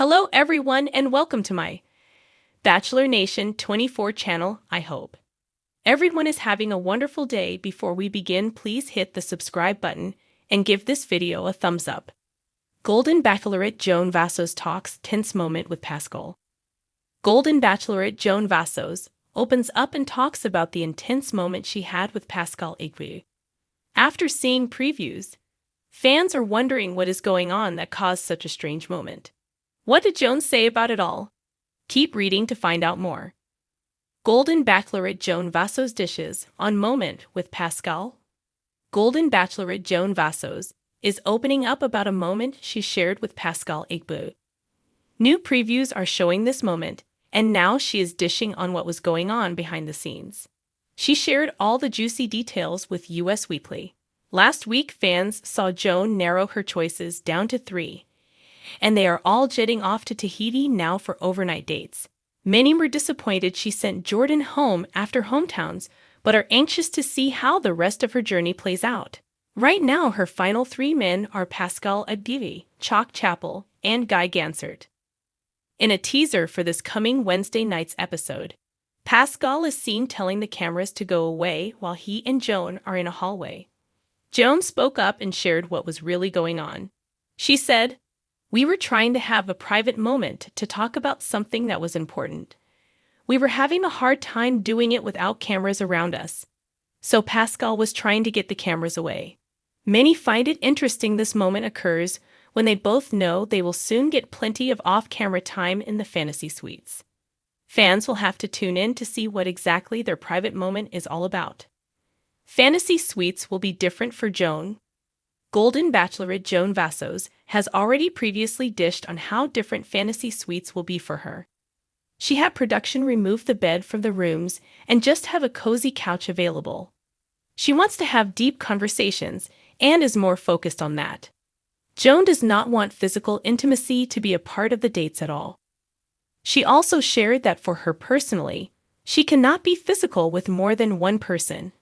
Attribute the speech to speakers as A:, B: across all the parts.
A: Hello everyone and welcome to my Bachelor Nation 24 channel. I hope everyone is having a wonderful day. Before we begin, please hit the subscribe button and give this video a thumbs up. Golden Bachelorette Joan Vassos talks tense moment with Pascal. Golden Bachelorette Joan Vassos opens up and talks about the intense moment she had with Pascal. After seeing previews, fans are wondering what is going on that caused such a strange moment. What did Joan say about it all? Keep reading to find out more. Golden Bachelorette Joan Vassos dishes on moment with Pascal. Golden Bachelorette Joan Vassos is opening up about a moment she shared with Pascal. New previews are showing this moment, and now she is dishing on what was going on behind the scenes. She shared all the juicy details with US Weekly. Last week, fans saw Joan narrow her choices down to 3. And they are all jetting off to Tahiti now for overnight dates. Many were disappointed she sent Jordan home after hometowns, but are anxious to see how the rest of her journey plays out. Right now, her final 3 men are Pascal Adbivi, Chalk Chapel, and Guy Gansert. In a teaser for this coming Wednesday night's episode, Pascal is seen telling the cameras to go away while he and Joan are in a hallway. Joan spoke up and shared what was really going on. She said, "We were trying to have a private moment to talk about something that was important. We were having a hard time doing it without cameras around us. So Pascal was trying to get the cameras away. Many find it interesting this moment occurs when they both know they will soon get plenty of off-camera time in the fantasy suites. Fans will have to tune in to see what exactly their private moment is all about. Fantasy suites will be different for Joan. Golden Bachelorette Joan Vassos has already previously dished on how different fantasy suites will be for her. She had production remove the bed from the rooms and just have a cozy couch available. She wants to have deep conversations and is more focused on that. Joan does not want physical intimacy to be a part of the dates at all. She also shared that for her personally, she cannot be physical with more than one person.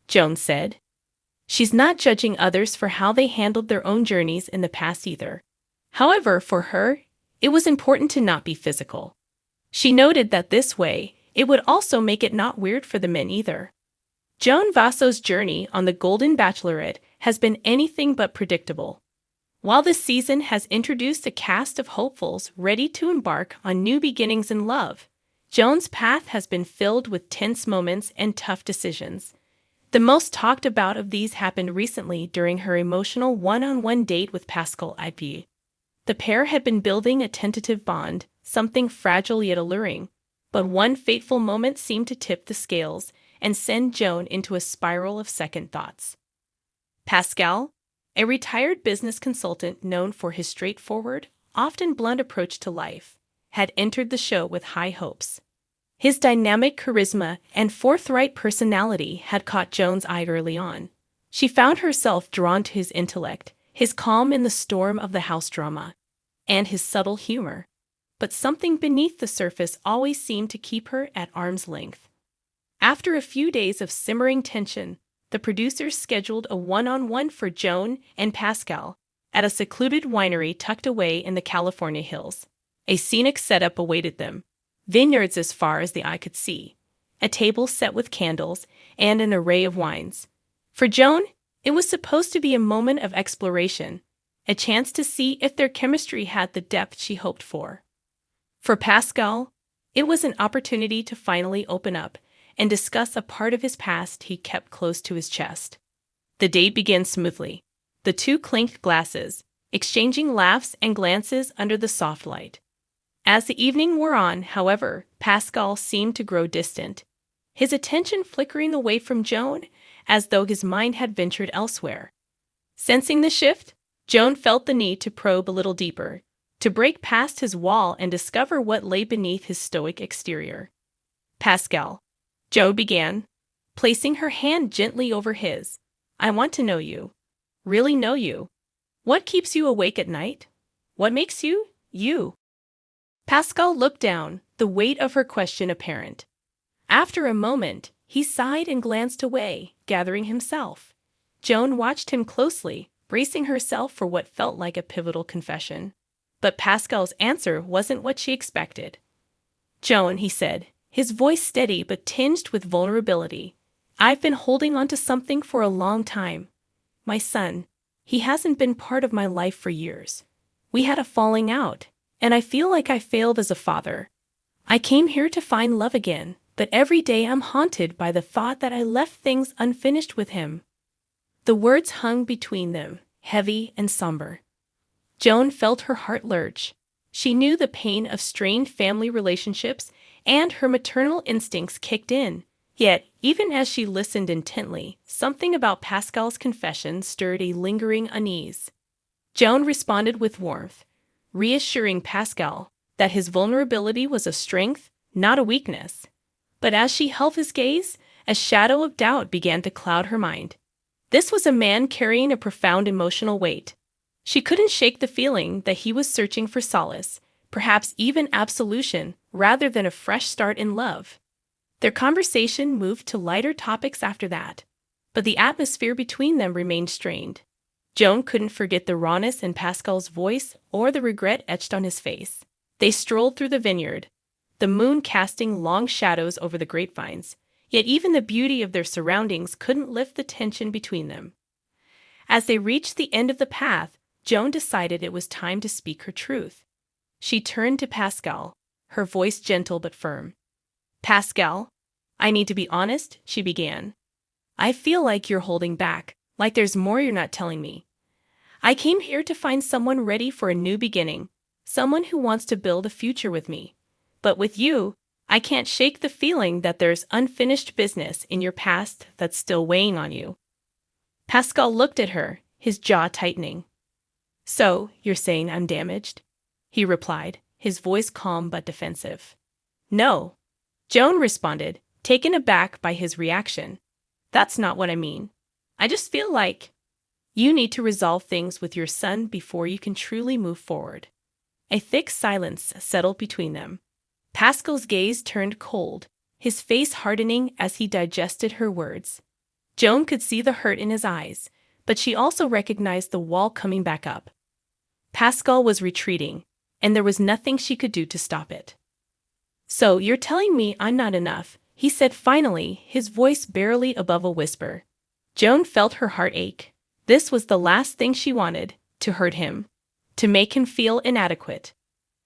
A: Joan said, "She's not judging others for how they handled their own journeys in the past either. However, for her, it was important to not be physical. She noted that this way, it would also make it not weird for the men either." Joan Vassos' journey on the Golden Bachelorette has been anything but predictable. While this season has introduced a cast of hopefuls ready to embark on new beginnings in love, Joan's path has been filled with tense moments and tough decisions. The most talked about of these happened recently during her emotional one-on-one date with Pascal IP. The pair had been building a tentative bond, something fragile yet alluring, but one fateful moment seemed to tip the scales and send Joan into a spiral of second thoughts. Pascal, a retired business consultant known for his straightforward, often blunt approach to life, had entered the show with high hopes. His dynamic charisma and forthright personality had caught Joan's eye early on. She found herself drawn to his intellect, his calm in the storm of the house drama, and his subtle humor. But something beneath the surface always seemed to keep her at arm's length. After a few days of simmering tension, the producers scheduled a one-on-one for Joan and Pascal at a secluded winery tucked away in the California hills. A scenic setup awaited them. Vineyards as far as the eye could see, a table set with candles, and an array of wines. For Joan, it was supposed to be a moment of exploration, a chance to see if their chemistry had the depth she hoped for. For Pascal, it was an opportunity to finally open up and discuss a part of his past he kept close to his chest. The date began smoothly. The two clinked glasses, exchanging laughs and glances under the soft light. As the evening wore on, however, Pascal seemed to grow distant, his attention flickering away from Joan as though his mind had ventured elsewhere. Sensing the shift, Joan felt the need to probe a little deeper, to break past his wall and discover what lay beneath his stoic exterior. "Pascal," Joan began, placing her hand gently over his, "I want to know you. Really know you. What keeps you awake at night? What makes you, you?" Pascal looked down, the weight of her question apparent. After a moment, he sighed and glanced away, gathering himself. Joan watched him closely, bracing herself for what felt like a pivotal confession. but Pascal's answer wasn't what she expected. "Joan," he said, his voice steady but tinged with vulnerability, "I've been holding on to something for a long time. My son, he hasn't been part of my life for years. We had a falling out, and I feel like I failed as a father. I came here to find love again, but every day I'm haunted by the thought that I left things unfinished with him." The words hung between them, heavy and somber. Joan felt her heart lurch. She knew the pain of strained family relationships, and her maternal instincts kicked in. Yet, even as she listened intently, something about Pascal's confession stirred a lingering unease. Joan responded with warmth, reassuring Pascal that his vulnerability was a strength, not a weakness. But as she held his gaze, a shadow of doubt began to cloud her mind. This was a man carrying a profound emotional weight. She couldn't shake the feeling that he was searching for solace, perhaps even absolution, rather than a fresh start in love. Their conversation moved to lighter topics after that, but the atmosphere between them remained strained. Joan couldn't forget the rawness in Pascal's voice or the regret etched on his face. They strolled through the vineyard, the moon casting long shadows over the grapevines, yet even the beauty of their surroundings couldn't lift the tension between them. As they reached the end of the path, Joan decided it was time to speak her truth. She turned to Pascal, her voice gentle but firm. "Pascal, I need to be honest," she began. "I feel like you're holding back, like there's more you're not telling me. I came here to find someone ready for a new beginning, someone who wants to build a future with me. But with you, I can't shake the feeling that there's unfinished business in your past that's still weighing on you." Pascal looked at her, his jaw tightening. "So, you're saying I'm damaged?" he replied, his voice calm but defensive. "No," Joan responded, taken aback by his reaction. "That's not what I mean. I just feel like you need to resolve things with your son before you can truly move forward." A thick silence settled between them. Pascal's gaze turned cold, his face hardening as he digested her words. Joan could see the hurt in his eyes, but she also recognized the wall coming back up. Pascal was retreating, and there was nothing she could do to stop it. "So, you're telling me I'm not enough," he said finally, his voice barely above a whisper. Joan felt her heart ache. This was the last thing she wanted, to hurt him, to make him feel inadequate.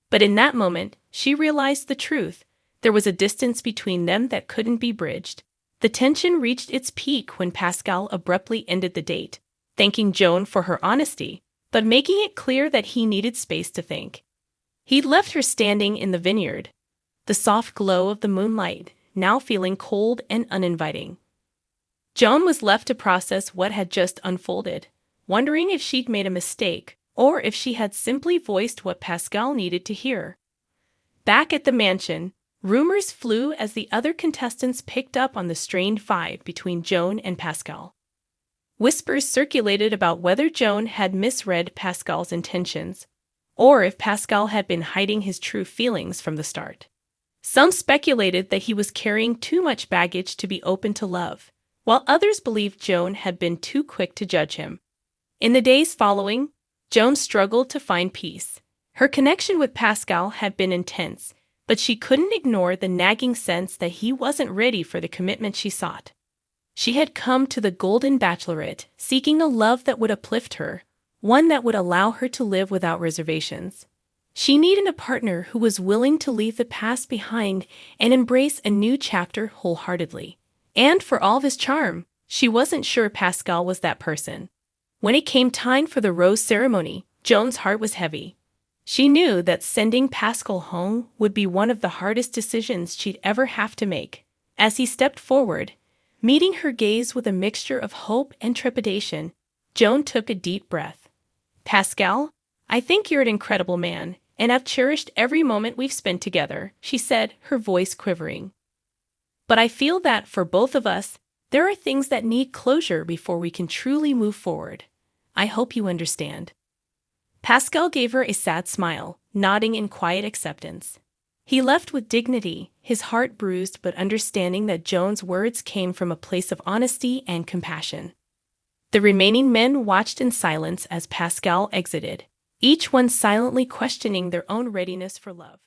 A: But in that moment, she realized the truth. There was a distance between them that couldn't be bridged. The tension reached its peak when Pascal abruptly ended the date, thanking Joan for her honesty, but making it clear that he needed space to think. He'd left her standing in the vineyard, the soft glow of the moonlight, now feeling cold and uninviting. Joan was left to process what had just unfolded, wondering if she'd made a mistake, or if she had simply voiced what Pascal needed to hear. Back at the mansion, rumors flew as the other contestants picked up on the strained vibe between Joan and Pascal. Whispers circulated about whether Joan had misread Pascal's intentions, or if Pascal had been hiding his true feelings from the start. Some speculated that he was carrying too much baggage to be open to love, while others believed Joan had been too quick to judge him. In the days following, Joan struggled to find peace. Her connection with Pascal had been intense, but she couldn't ignore the nagging sense that he wasn't ready for the commitment she sought. She had come to the Golden Bachelorette seeking a love that would uplift her, one that would allow her to live without reservations. She needed a partner who was willing to leave the past behind and embrace a new chapter wholeheartedly. And for all of his charm, she wasn't sure Pascal was that person. When it came time for the rose ceremony, Joan's heart was heavy. She knew that sending Pascal home would be one of the hardest decisions she'd ever have to make. As he stepped forward, meeting her gaze with a mixture of hope and trepidation, Joan took a deep breath. "Pascal, I think you're an incredible man, and I've cherished every moment we've spent together," she said, her voice quivering. "But I feel that, for both of us, there are things that need closure before we can truly move forward. I hope you understand." Pascal gave her a sad smile, nodding in quiet acceptance. He left with dignity, his heart bruised but understanding that Joan's words came from a place of honesty and compassion. The remaining men watched in silence as Pascal exited, each one silently questioning their own readiness for love.